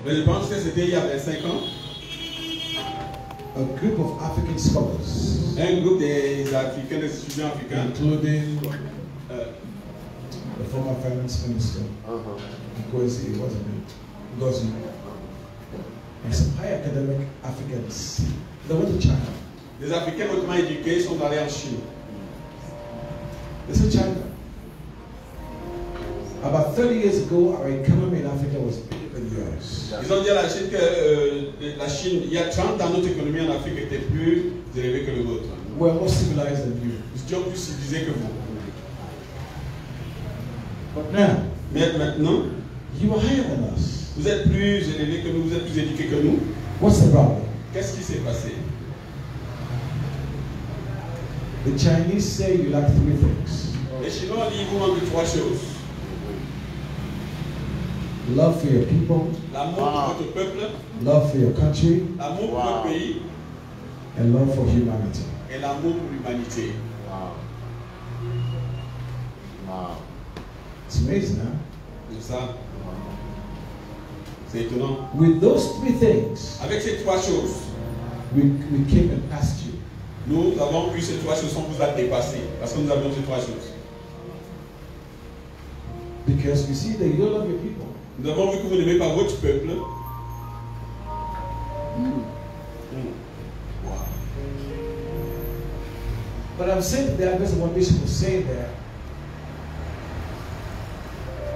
Mais je pense que c'était il y a 25 ans. A group of African scholars, Un groupe des Africains, des étudiants africains, including the former finance minister, because he wasn't it, Ngozi, and some high academic Africans. They went to China. des Africains hautement éduqués sont allés en Chine. They said China. About 30 years ago, our economy in Africa was bigger than yours. Ils ont dit à la Chine que la Chine, il y a 30 ans, notre économie en Afrique était plus élevée que le vôtre. We're more civilized than you. Nous étions plus civilisés que vous. But now, Mais maintenant, you are higher than us. vous êtes plus élevés que nous, vous êtes plus éduqués que nous. What's the problem? Qu'est-ce qui s'est passé? The Chinese say you lack 3 things. Les Chinois disent qu'il vous manque 3 choses. Love for your people, L'amour pour votre peuple, love for your country, l'amour pour votre pays and love for humanity. et l'amour pour l'humanité. It's amazing, huh? C'est ça. C'est étonnant. With those 3 things, Avec ces 3 choses, we came and passed you. nous avons eu ces 3 choses sans vous a dépassé. Parce que nous avions ces 3 choses. Because you see that you don't love your people. Nous avons vu que vous n'aimez pas votre peuple. Wow. But I'm saying that because one bishop was saying that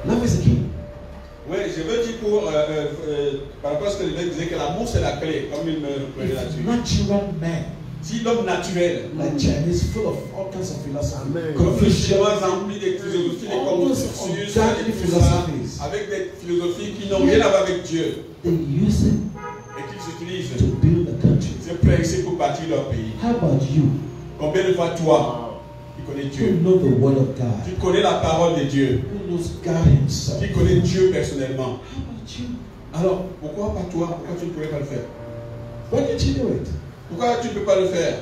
love is the key. Oui, je veux dire par rapport à ce que le mec disait que l'amour c'est la clé, comme il me reprenait là-dessus. Natural man, Si l'homme naturel, like Chinese, full of all kinds of philosophy, comme le chinois rempli de philosophies, de almost Confucius, ungodly et tout ça, philosophies, avec des philosophies qui n'ont rien à voir avec Dieu they use it et qu'ils utilisent, to build a country. c'est pressé pour bâtir leur pays. How about you? Combien de fois toi, qui connais Who Dieu, know the word of God? tu connais la parole de Dieu, Who knows God himself? qui connais Dieu personnellement. How about you? Alors, pourquoi pas toi? Pourquoi tu ne pourrais pas le faire? Why can't you do it? Pourquoi tu ne peux pas le faire?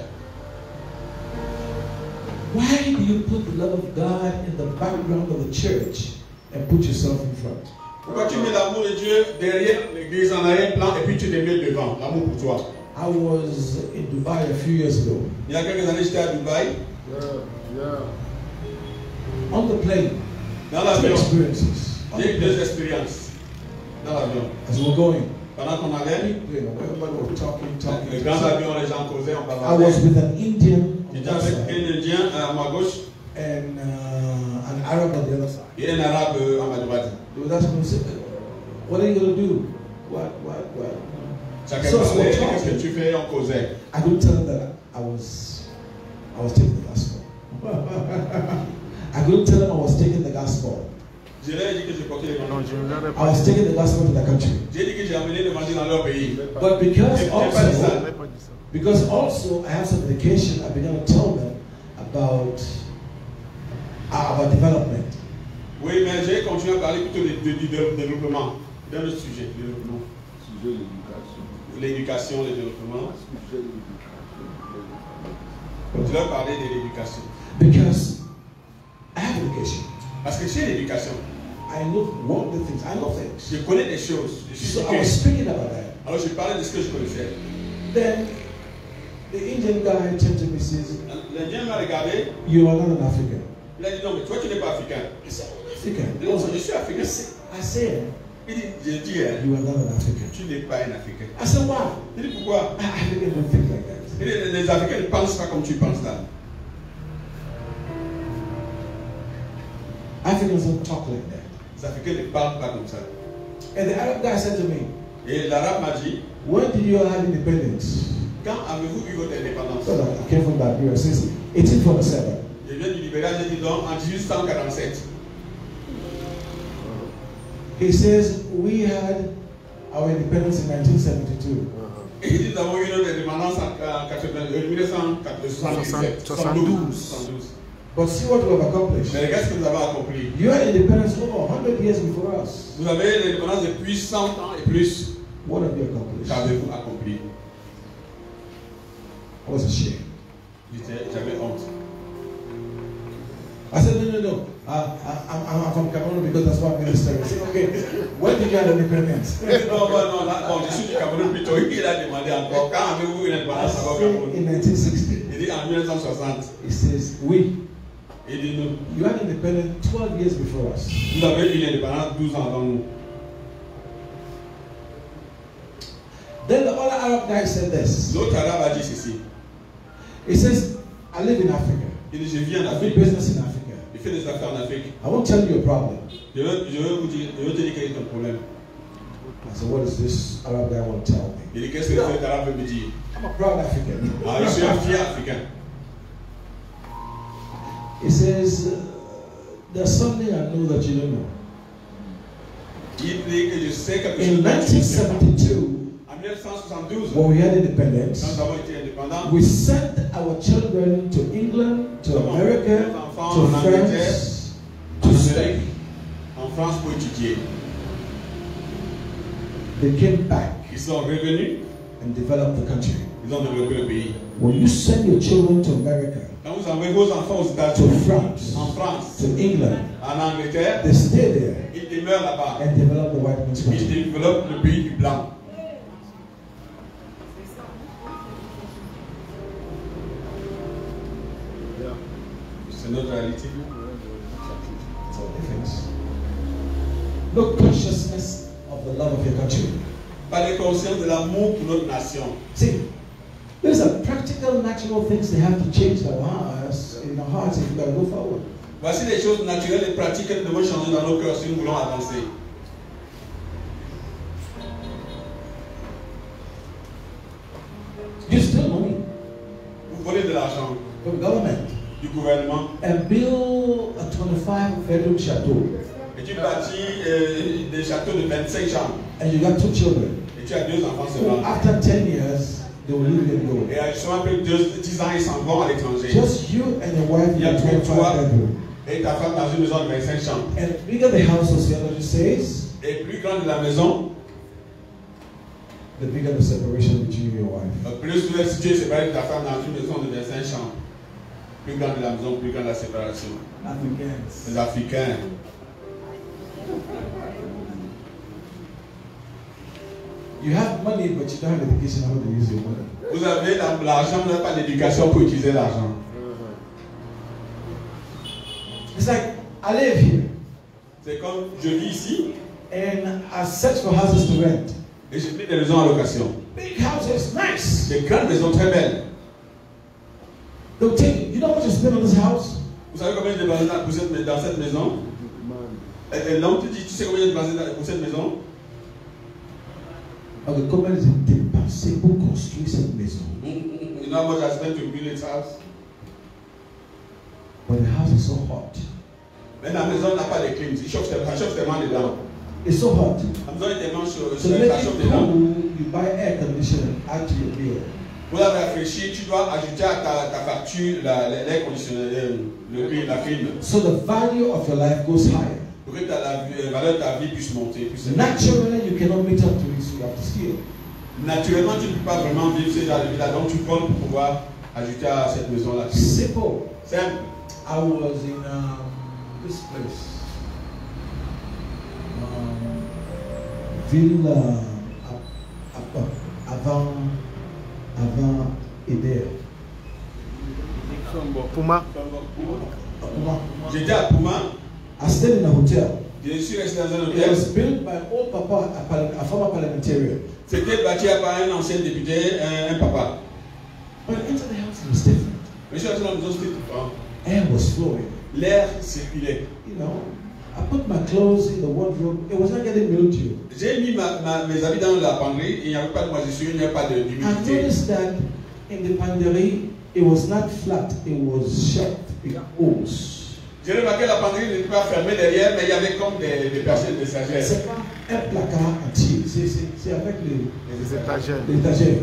Why do you put the love of God in the background of the church and put yourself in front? Pourquoi tu mets l'amour de Dieu derrière l'église en arrière-plan et puis tu les mets devant, l'amour pour toi? I was in Dubai a few years ago. Il y a quelques années, j'étais à Dubaï. On the plane, Dans 2 l'avion, experiences. On j'ai the eu 2 plane. expériences. Dans l'avion. As we're going, Pendant qu'on allait, everybody was talking. le grand avion, les gens causaient, on I parlait. was with an Indian on J'étais one avec side un Indien à ma gauche and an Arab on the other side. et un Arabe à ma droite. They would ask me, what are you going to do? What? Chacun So, parlait, so qu'est-ce que tu fais, on causait. I couldn't tell them that I was taking the gospel. I couldn't tell them I was taking the gospel. Je leur ai dit que je portais l'évangile. I was taking the gospel to the country. J'ai dit que j'ai amené l'évangile dans leur pays. But because J'ai pas dit ça. also I have some education, I began to tell them about development. Oui, mais j'ai continué à parler plutôt du développement. Dans le sujet, le développement. L'éducation, le développement. Je leur parlais de l'éducation. Because I have education. Parce que j'ai l'éducation. I know one of the things. I know things. Je connais des choses. Je suis So I was éduqué. speaking about that. Alors je parlais de ce que je connaissais. Then the Indian guy turned to me and says, L'Indien m'a regardé. "You are not an African." Il a dit non, mais toi tu n'es pas africain. I said, "I'm African." Il dit, je suis africain. I said, Il dit, j'ai dit, "You are not an African." tu n'es pas un africain. I said, "Why?" Il dit pourquoi? Africans don't think like that. Il dit, les Africains ne pensent pas comme tu penses là. Africans don't talk like that. Les Africains ne parlent pas comme ça. And the Arab guy said to me, Et l'Arabe m'a dit, "When did you all have independence?" quand avez-vous eu votre indépendance? So I came from Liberia since 1847. Je viens du Libéria, j'ai dit donc en 1847. He says we had our independence in 1972. Et il dit nous avons eu notre indépendance en 1977. 72. But see what we have accomplished. Mais regarde ce que nous avons accompli. You had independence over 100 years before us. Vous avez l'indépendance depuis 100 ans et plus. What have you accomplished? Qu'avez-vous accompli? I was ashamed. J'avais honte. I said, no. I'm from Cameroon because that's what I'm ministering. Say, okay, when did you have independence? Non, je suis du Cameroun plutôt. Il a demandé encore quand avez-vous une indépendance au Cameroun? In 1960. Il dit en 1960. He says, we. Il dit nous. You had independence 12 years before us. Vous avez eu l'indépendance 12 ans avant nous. Then the other Arab guy said this. L'autre arabe a dit ceci. He says, I live in Africa. Il dit je vis en I do Afrique. business in Africa. Il fait des affaires en Afrique. I won't tell you a problem. Je vais te dire quel est ton problème. I said, what does this Arab guy want to tell me? Il dit qu'est-ce que cet arabe veut me dire? I'm a proud African. Ah, je suis un fier africain. He says, there's something I know that you don't know. Il dit que je sais quelque chose. In 1972, en 1972, when we had independence, quand nous avons été indépendants, we sent our children to England, to America, to France, to study. En France pour étudier. They came back Ils sont revenus, and developed the country. ils ont développé le pays. When you send your children to America, Quand vous envoyez vos enfants aux to États-Unis, France, en France, to England, en Angleterre, they stay there ils demeurent là-bas. and develop the white man's Ils country. développent le pays du blanc. C'est notre réalité. That's all the difference. No consciousness of the love of your country. Pas de conscience de l'amour pour notre nation. See, these are practical, natural things they have to change in our hearts if we're going to go forward. Voici les choses naturelles et pratiques que nous devons changer dans nos cœurs si nous voulons avancer. You steal money Vous volez de l'argent from government du gouvernement and build a 25-bedroom chateau, et tu bâtis des châteaux de 25 chambres and you got 2 children. et tu as 2 enfants So seulement. after 10 years, they will leave you and go. Et justement après 10 ans, ils s'en vont à l'étranger. Just you and your wife in Yeah, a 25-bedroom. Et ta femme dans une maison de 25 chambres. And the bigger the house, sociology says, Et plus grande la maison, the bigger the separation between you and your wife. plus tu es situé séparé de ta femme dans une maison de 25 chambres. Plus grande la maison, plus grande la séparation. Africans. Les Africains. You have money, but you don't have education how to use your money. Vous avez l'argent, vous n'avez pas d'éducation pour utiliser l'argent. It's like, I live here, C'est comme je vis ici and I search for houses to rent. et j'ai pris des maisons en location. Big houses, nice. Des grandes maisons très belles. They'll tell you, you know what you spend on this house? Vous savez combien j'ai dépensé dans cette maison? Et l'homme te dit, tu sais combien j'ai dépensé pour cette maison? Okay, combien j'ai dépensé pour construire cette maison? You know how much I spent to build this house? But the house is so hot. Mais la maison n'a pas de clim, ça chauffe tellement dedans. It's so hot. La maison est tellement chaude, So ça make chauffe it dedans. cool, you buy air conditioner and add to your bill. Pour la rafraîchir, tu dois ajouter à ta facture l'air conditionné, la clim. So the value of your life goes higher. Pour que la valeur de ta vie puisse monter. Naturally, you cannot meet up to it, so you have to steal. Naturellement, tu ne peux pas vraiment vivre ces gens de vie-là, donc tu voles pour pouvoir ajouter à cette maison-là. Simple. Simple. I was in this place. Ville avant Eder. Puma. J'étais à Puma. I stayed in a hotel. Je suis resté dans un It hôtel. was built by old papa, a former parliamentarian. C'était bâti par un ancien député, un papa. But into the house it was different. Mais je suis entré dans la maison, c'était différent. Air was flowing. L'air circulait. You know, I put my clothes in the wardrobe. It was not getting mildew. J'ai mis mes habits dans la penderie, il n'y avait pas de moisissure, il n'y avait pas I d'humidité. noticed that in the penderie, it was not flat, it was sharp, big holes. J'ai remarqué la penderie n'était pas fermée derrière, mais il y avait comme des persiennes de sagesse. C'est pas un placard entier, c'est avec Les étagères. l'étagère.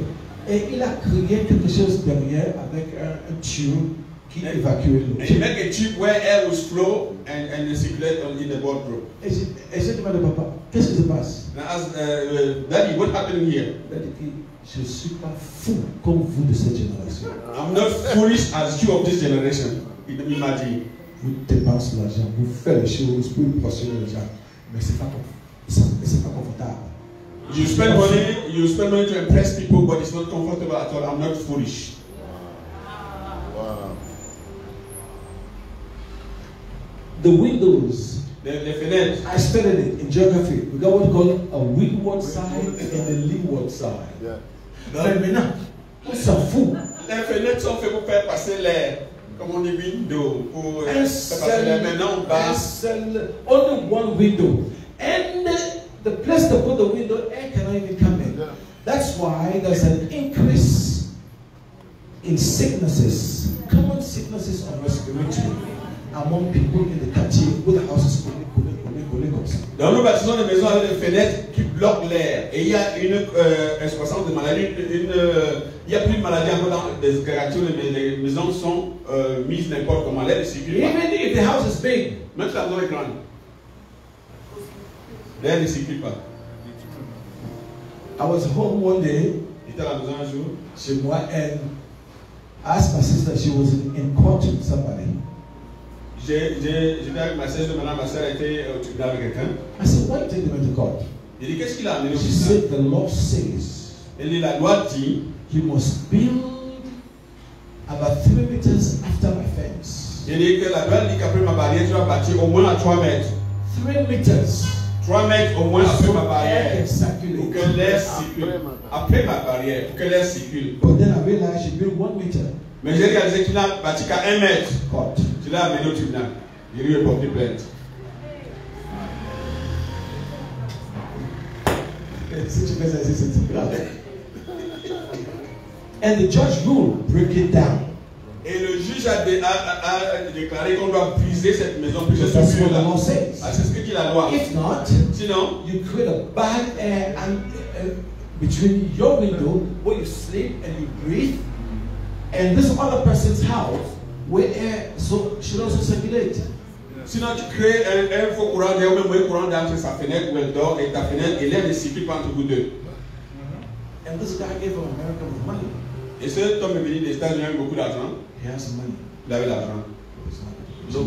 Et il a créé quelque chose derrière avec un tube qui évacuait l'eau. And you make a tube where air will flow and circulate in the wardrobe. Et j'ai demandé à papa, qu'est-ce qui se passe? And I asked, Daddy, what happened here? Il a dit, je ne suis pas fou comme vous de cette génération. I'm not foolish as you of this generation. Il m'a dit. vous dépensez l'argent, vous faites les choses pour impressionner les gens, mais c'est pas confortable. You spend money to impress people, but it's not comfortable at all. I'm not foolish. Wow. The windows. Les fenêtres. I studied it in geography. We got what we call a windward side and a leeward side. Yeah. Mais maintenant, on s'en fout. Les fenêtres sont faites pour faire passer l'air. Comme on dit window. Pour faire passer l'air. Maintenant, on passe. Only one window. And the place to put the window, air cannot even come in. Yeah. That's why there's an increase in sicknesses, common sicknesses on respiratory among people in the quartier with the houses. Dans nos bâtiments de maisons avec des fenêtres qui bloquent l'air. Et il y a une excroissance de maladies. Il n'y a plus de maladies encore dans des quartiers. Les maisons sont mises n'importe comment. L'air ne circule pas. Even if the house is big. Même si la maison est grande. L'air ne circule pas. I was home one day. J'étais à la maison un jour. Chez moi, and I asked my sister, she was in court with somebody. J'étais avec ma sœur, maintenant ma sœur était au tribunal avec quelqu'un. I said, why you take them to court? J'ai dit, qu'est-ce qu'il a amené au She tribunal? said, the law says Elle dit, la loi dit, you must build about 3 meters after my fence. j'ai dit que la loi dit qu'après ma barrière, tu vas bâtir au moins à 3 mètres. 3 meters. 3 mètres au moins après ma barrière. Pour que l'air circule. Après ma barrière, pour que l'air circule. But then I realized she built 1 meter. Mais j'ai réalisé qu'il n'a bâti qu'à 1 mètre. Court. Tu l'as amené au tribunal. Il lui a porté plainte. And the judge ruled, break it down. Et le juge a déclaré qu'on doit briser cette maison, briser That's ce what the mur-là. law says. Ah, c'est ce que dit la loi. If not, Sinon, you create a bad air between your window where you sleep and you breathe, and this other person's house where air should also circulate. sinon tu crées un faux courant d'air ou même un courant d'air entre sa fenêtre où elle dort et ta fenêtre et l'air ne circule pas entre vous deux. And this guy gave from America with money. Et ce homme est venu des États-Unis avec beaucoup d'argent. He has money. Il avait l'argent.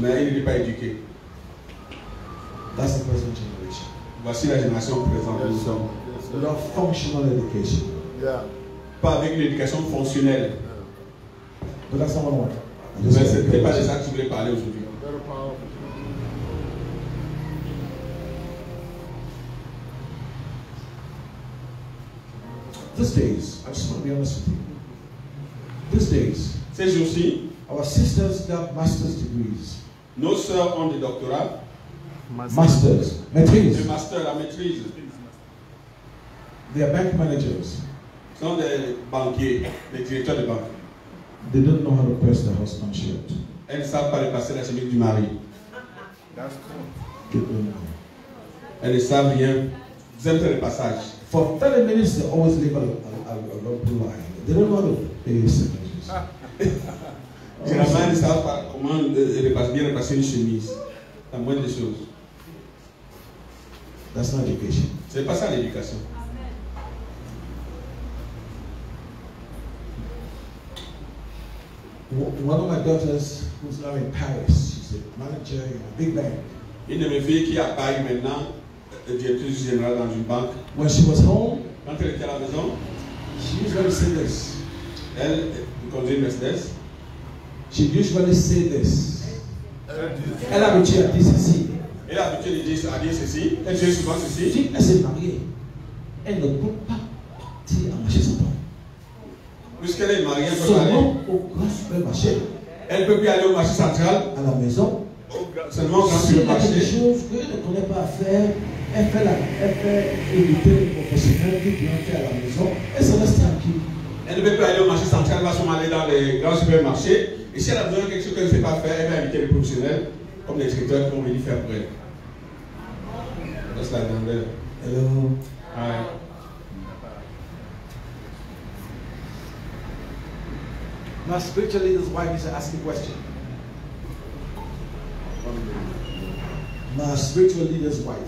Mais il n'était pas éduqué. That's the present generation. Voici la génération présente. Nous sommes. Without functional education. Yeah. Pas avec une éducation fonctionnelle. But that's not what I want. Mais ce n'était pas de ça que je voulais parler aujourd'hui. Better power. These days, I just want to be honest with you. These days, Ces jours-ci, our sisters got master's degrees. nos sœurs ont des doctorats, Masters, des maîtrise. masters, la maîtrise. They are bank managers. Sont des banquiers, des directeurs de banque. They don't know how to press the husband's shirt. Elles ne savent pas repasser la chemise du mari. That's cool. They don't know. Elles ne savent rien. Ils aiment faire le passage. For 30 minutes, they always live a long line. They don't know how to pay signatures. Généralement, elles ne savent pas comment bien repasser une chemise. La moindre des choses. That's not education. C'est pas ça l'éducation. One of my daughters, who's now in Paris, she's a manager in a big bank. Une de mes filles qui est à Paris maintenant, directrice générale dans une banque, When she was home, quand elle était à la maison, she usually say this. elle conduit une Mercedes. She usually say this. Elle a habitué à dire ceci. Elle a l'habitude de dire, à dire ceci. Elle dit souvent ceci. Si elle s'est mariée, elle ne peut pas partir à marcher sans temps. Puisqu'elle est mariée, elle peut pas aller. Seulement au grand supermarché, Elle ne peut plus aller au marché central. à la maison. Seulement au grand Si elle a quelque supermarché. chose qu'elle ne connaît pas à faire, elle fait éviter les professionnels qui viennent faire à la maison. Elle se reste tranquille. Elle ne peut plus aller au marché central, elle va seulement aller dans les grands supermarchés. Et si elle a besoin de quelque chose qu'elle ne sait pas faire, elle va inviter les professionnels, comme les directeurs qui vont venir faire pour elle. That's like that. Hello. Ouais. My spiritual leader's wife is asking a question. My spiritual leader's wife.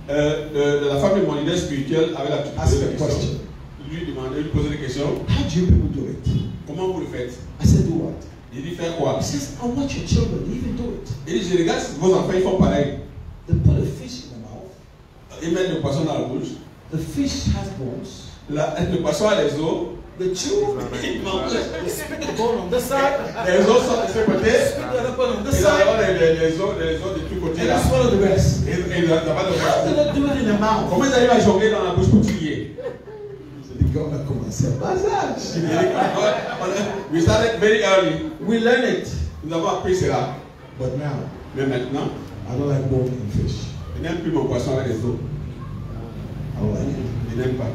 La femme de mon leader spirituel avait la petite Ask posée a des questions. question. Lui demandait, lui poser des questions. How do you people do it? Comment vous le faites? I said, do what? Il dit faire quoi? He says, I watch your children, they even do it. Il dit, je regarde vos enfants, ils font pareil. They put a fish in the mouth. Ils mettent le poisson dans la bouche. The fish has bones. Le poisson a les os. They chew, Ils mangent. they spit the bone on this side, Les os sont de ce côté. spit the other bone on this Ils side, ont les os de tous côtés and là. they swallow the rest. Et il n'a pas de How do reste. they do it in the mouth? Comment ils arrivent à jongler dans la bouche pour crier? The gars a commencé à massage. We started very early. We learn it. Nous avons appris cela. But now, Mais maintenant, I don't like bone in fish. je n'aime plus mon poisson avec les os. I don't like it. Je n'aime pas.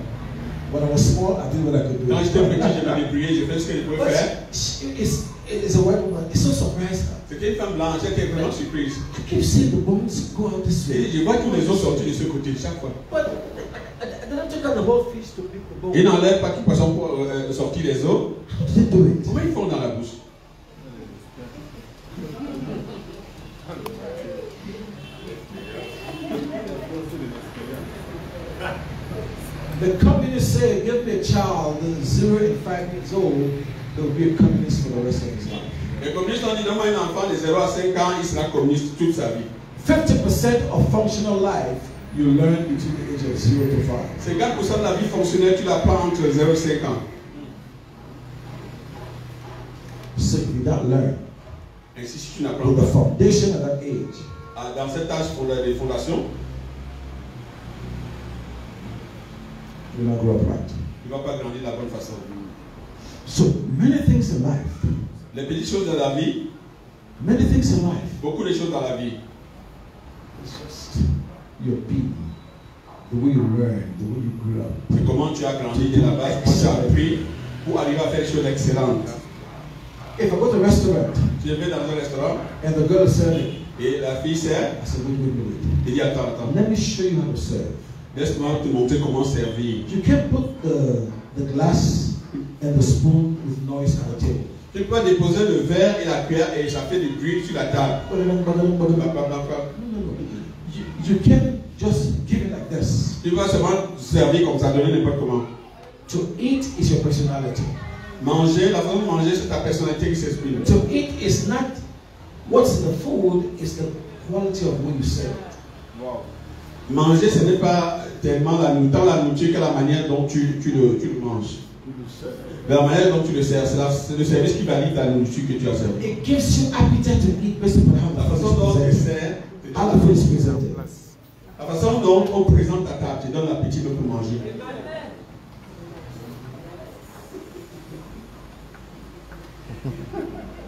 When I was small, I did what I could do. Quand j'étais petit, je me débrouillais, je faisais ce que je pouvais But faire. it's a white woman. It's so surprised her. C'était une femme blanche, j'étais vraiment surprise. I keep seeing the bones go out this Et way. je vois tous les os sortis de ce côté chaque fois. But they don't take out the whole fish to pick the bone. Ils n'enlèvent pas tout le poisson pour sortir les os. How do they do it? Comment ils font dans la bouche? The communists say, give me a child that's 0 and 5 years old, they'll be a communist for the rest of his life. Les communistes ont dit, donne-moi un enfant de 0 à 5 ans, il sera communiste toute sa vie. 50% of functional life you learn between the age of 0 to 5. 50% de la vie fonctionnelle, tu l'apprends entre 0 et 5 ans. So if you don't learn Ainsi, si tu n'apprends with the pas foundation at that age, dans cet âge pour les fondations, you will not grow up right. tu ne vas pas grandir de la bonne façon. So many things in life, Les petites choses de la vie, many things in life, beaucoup de choses dans la vie, it's just your being, the way you learn, the way you grew up. c'est comment tu as grandi de la base, comment tu as appris pour arriver à faire des choses excellentes. If I go to a restaurant Tu vais dans un restaurant and the girl is serving, et la fille sert, I said, wait. il dit attends, Let me show you how to serve. laisse-moi te montrer comment servir. You can't put the glass and the spoon with noise at the table. Tu peux déposer le verre et la cuillère et ça fait du bruit sur la table. No. You can't just give it like this. Tu vas seulement servir comme ça, donner n'importe comment. To eat is your personality. Manger, la façon de manger, c'est ta personnalité qui s'exprime. To eat is not what's in the food, it's the quality of what you serve. Wow. Manger, ce n'est pas tellement la nourriture que la manière dont tu le manges. La manière dont tu le sers, c'est le service qui valide la nourriture que tu as servi. It gives you appetite to eat based upon how La the façon dont food tu is presented. sers, How the food is presented. la façon dont on présente ta table, tu donnes l'appétit pour manger.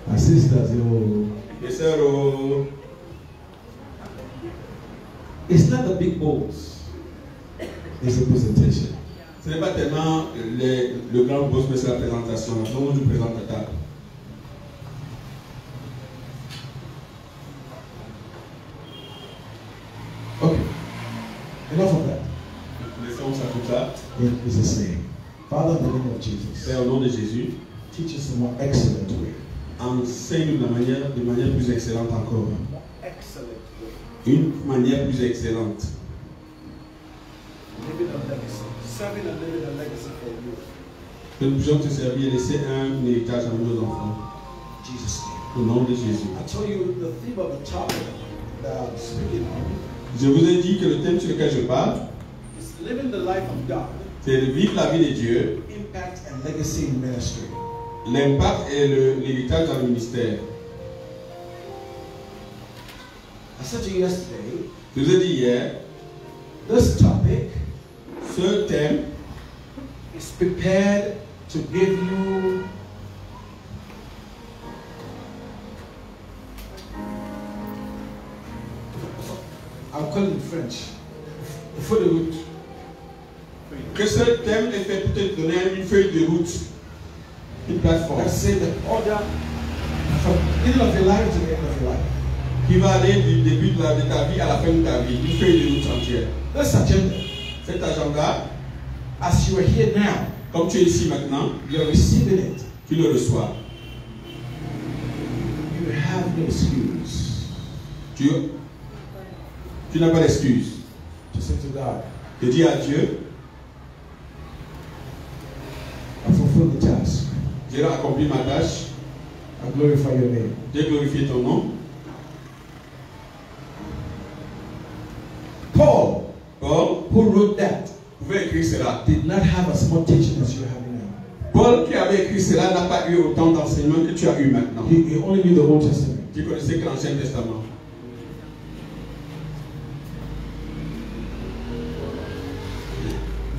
My sisters, yo, Les sœurs, it's not the big bowls. It's the presentation. ce n'est pas tellement le grand boss, mais c'est la présentation, la façon dont tu présentes ta table. Okay. Enough of that. Laissons ça comme ça. In Jesus' name. Father, in the name of Jesus, Père, au nom de Jésus, teach us a more excellent way. enseigne de manière plus excellente encore. Excellent. Une manière plus excellente. Living a legacy. Serving and living a legacy for you. Que nous puissions te servir et laisser un héritage à nos enfants. Jesus' name. Au nom de Jésus. I told you the theme of the topic that I'm speaking on Je vous ai dit que le thème sur lequel je parle, is living the life of God, c'est de vivre la vie de Dieu, impact and legacy in ministry. l'impact et l'héritage dans le ministère. I said to you yesterday, Je vous ai dit hier, this topic ce thème is prepared to give you I'll call it in French. For the route. que ce thème est fait pour te donner une feuille de route, une plateforme, Let's say the order from the middle of your life to the end of your life. qui va aller du début de ta vie à la fin de ta vie, une feuille de route entière. This agenda, Cet agenda, as you are here now, comme tu es ici maintenant, you're receiving it. tu le reçois. You have no excuse Tu n'as pas d'excuse. to say to God, De dire à Dieu, I fulfill the task. j'ai accompli ma tâche, I glorify your name. Dieu glorifie ton nom. Paul, Paul, who wrote that, pouvait écrire cela. did not have as much teaching as you're having now. Paul qui avait écrit cela n'a pas eu autant d'enseignements que tu as eu maintenant. He only knew the Old Testament. Tu connaissais que l'Ancien Testament.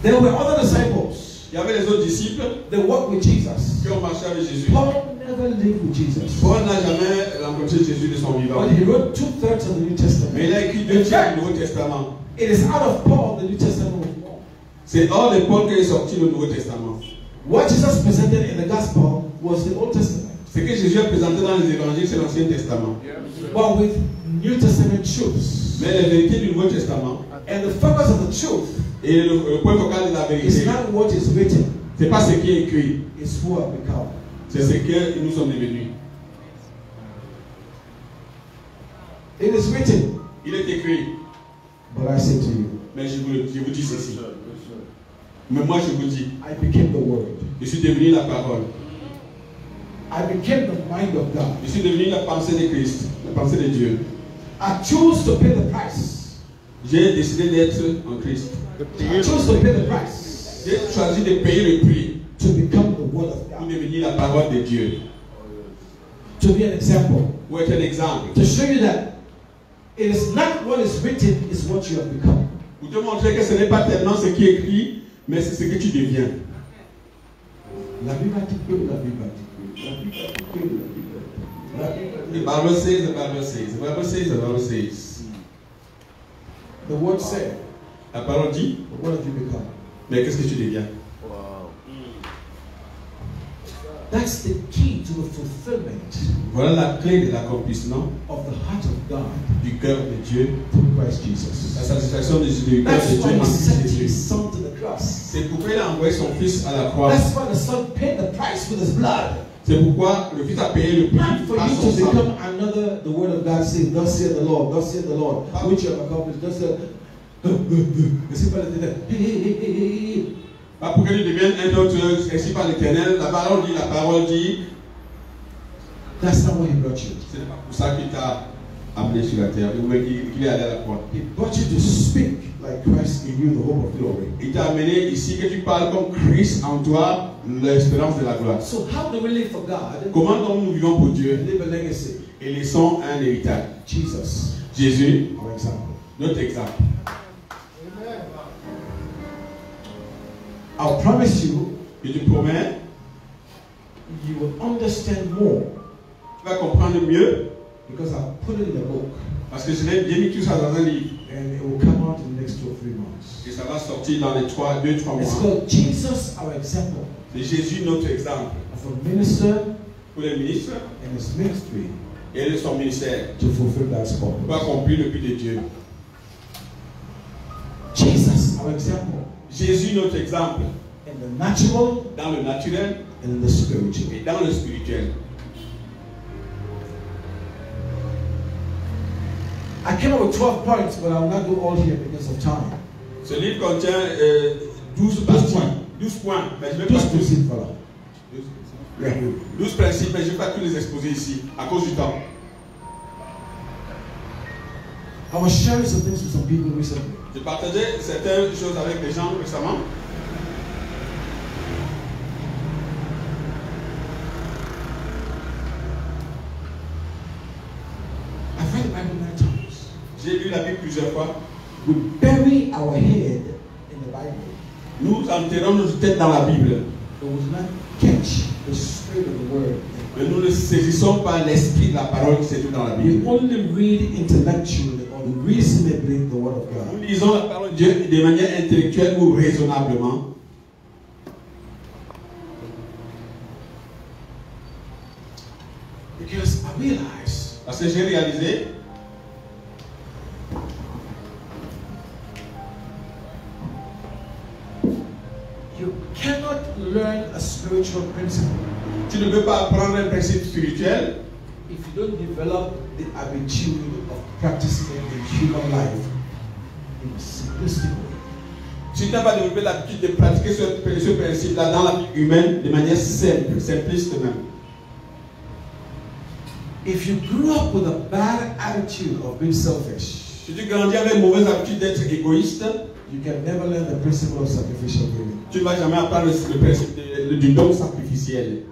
There were other disciples. Il y avait les autres disciples They walked with Jesus. qui ont marché avec Jésus. Paul never lived with Jesus. Paul n'a jamais rencontré Jésus de son vivant. But he wrote 2/3 of the New Mais Testament. il a écrit 2/3 du Nouveau Testament. It is out of Paul the New Testament was born. C'est hors de Paul qu'est sorti le Nouveau Testament. What Jesus presented in the gospel was the Old Testament. Ce que Jésus a présenté dans les évangiles, c'est l'Ancien Testament. But with New Testament truths. Mais les vérités du Nouveau Testament, And the focus of the truth et le point focal de la is vérité, not what is written, c'est pas ce qui est écrit, it's who I've become. c'est ce que nous sommes devenus. It is written, Il est écrit, but I say to you, mais je vous dis ceci. Mais moi je vous dis, I became the Word. je suis devenu la parole. I became the mind of God. Je suis devenu la pensée de Christ, la pensée de Dieu. I choose to pay the price. J'ai décidé d'être en Christ. I choose to pay the price J'ai choisi de payer le prix to become the Word of pour God. devenir la parole de Dieu. To be an example. Pour être un exemple. To show you that it is not what is written, it's what you have become. Pour te montrer que ce n'est pas tellement ce qui est écrit, mais c'est ce que tu deviens. La Bible a dit que la Bible a dit que la Bible a dit que la Bible a dit que The Bible says, the Bible says, the Bible says, the Bible says. the Word said, La parole dit, but what have you become? mais qu'est-ce que tu deviens? That's the key to the fulfillment Voilà la clé de l'accomplissement of the heart of God du cœur de Dieu, through Christ Jesus. la satisfaction du cœur That's de why Dieu He en sent Christ His Jésus. Son to the cross. C'est pourquoi il a envoyé son Fils à la croix. That's why the Son paid the price with His blood. C'est pourquoi le Fils a payé le prix Not for à you son to sang. become another, the Word of God saying, thus saith the Lord, which you have accomplished. Thus saith, c'est pas le hey. Pas pour que tu deviennes un autre, ainsi par l'Éternel. La parole dit, That's not why He brought you. ce n'est pas pour ça qu'il t'a amené sur la terre, qu'il est allé à la croix. He brought you to speak like Christ in you, the hope of glory. Il t'a amené ici que tu parles comme Christ en toi, l'espérance de la gloire. So how do we live for God? Comment donc nous vivons pour Dieu Live a legacy. et laissons un héritage? Jesus, Jésus, our example. notre exemple. I'll promise you, Je te promets, you will understand more tu vas comprendre mieux because I'll put it in a book parce que j'ai mis tout ça dans un livre and it will come out in the next 2 or 3 months. et ça va sortir dans les 2-3 It's mois. called Jesus, our example, C'est Jésus, notre exemple. of a minister Pour les ministres and his ministry et de son ministère to fulfill God's pour purpose. accomplir le but de Dieu. Jesus, our example, Jésus, notre exemple, in the natural dans le naturel and in the spiritual. et dans le spirituel. I came up with 12 points, but I will not go all here because of time. Ce livre contient 12 parties, 12 points, mais je ne vais pas 12 tous. principes, voilà. 12 principes, mais je ne vais pas tous les exposer ici, à cause du temps. I was sharing some things with some people recently. J'ai partagé certaines choses avec les gens récemment. I've read the Bible 9 times. J'ai lu la Bible plusieurs fois. We bury our head in the Bible. Nous enterrons notre tête dans la Bible, But we do not catch the spirit of the word. mais nous ne saisissons pas l'esprit de la parole qui se trouve dans la We Bible. only read intellectually or reasonably the word of Nous God. lisons la parole de Dieu de manière intellectuelle ou raisonnablement. Because I realize Parce que j'ai réalisé you cannot learn a spiritual principle tu ne peux pas apprendre un principe spirituel if you don't develop the habitude of practicing it in human life in a simplistic way. si tu n'as pas développé l'habitude de pratiquer ce principe-là dans la vie humaine de manière simple, simpliste même. If you grew up with a bad attitude of being selfish, si tu grandis avec une mauvaise habitude d'être égoïste, you can never learn the principle of sacrificial giving. tu ne vas jamais apprendre le principe du don sacrificiel.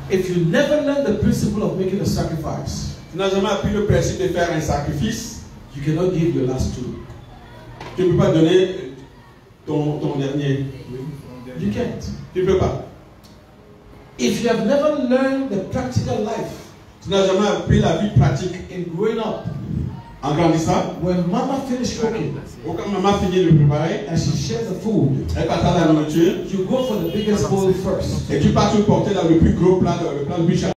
If you never learn the principle of making a sacrifice, Tu n'as jamais appris le principe de faire un sacrifice, you cannot give your last two. tu ne peux pas donner ton dernier. You can't. Tu ne peux pas. If you have never learned the practical life Tu n'as jamais appris la vie pratique in growing up, en grandissant. when mama finished cooking Quand maman finit de préparer, and she shares the food, elle partage la nourriture you go for the biggest bowl first. et tu pars te porter dans le plus gros plat, le plat de bûche.